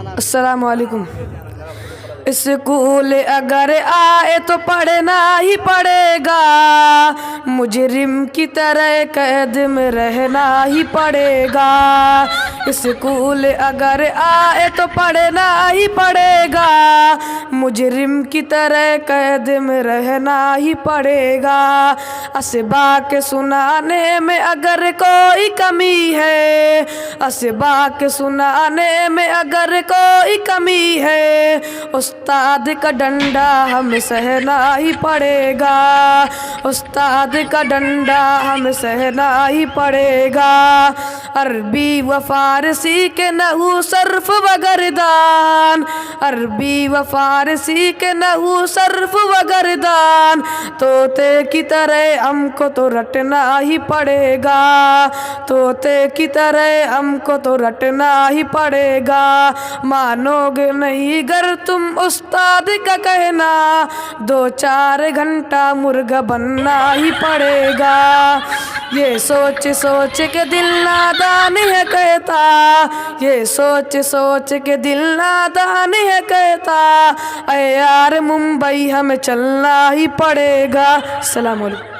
अस्सलामु अलैकुम। स्कूल अगर आए तो पढ़ना ही पड़ेगा, मुजरिम की तरह कैद में रहना ही पड़ेगा। स्कूल अगर आए तो पढ़ना ही पड़ेगा, मुजरिम की तरह कैद में रहना ही पड़ेगा। असबाक सुनाने में अगर कोई कमी है, असबाक सुनाने में अगर कोई कमी है, उस्ताद का डंडा हमें सहना ही पड़ेगा, उस्ताद का डंडा हमें सहना ही पड़ेगा। अरबी व फारसी के नहू सर्फ व गर्दान, अरबी व फारसी के नहू सर्फ व गर्दान, तोते की तरह हमको तो रटना ही पड़ेगा, तोते की तरह हमको तो रटना ही पड़ेगा। मानोगे नहीं गर तुम उस्ताद का कहना, 2-4 घंटा मुर्गा बनना ही पड़ेगा। ये सोच सोच के दिल नादान है कहता, ये सोच सोच के दिल नादान है कहता, अरे यार मुंबई हमें चलना ही पड़ेगा। अस्सलाम वालेकुम।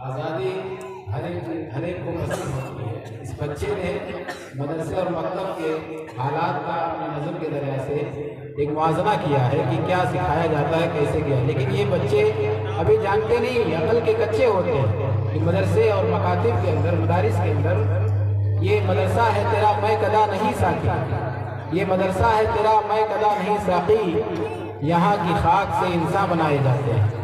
आज़ादी हर एक को पसंद होती है। इस बच्चे ने मदरसे और मकतब के हालात का अपने नज़र के ज़रिए से एक मुआज़ना किया है कि क्या सिखाया जाता है, कैसे किया। लेकिन ये बच्चे अभी जानते नहीं, अकल के कच्चे होते हैं कि मदरसे और मकातिब के अंदर, मदारिस के अंदर ये मदरसा है तेरा मैं कदा नहीं साकी, ये मदरसा है तेरा मैं कदा नहीं साकी, यहाँ की खाक से इंसान बनाए जाते हैं।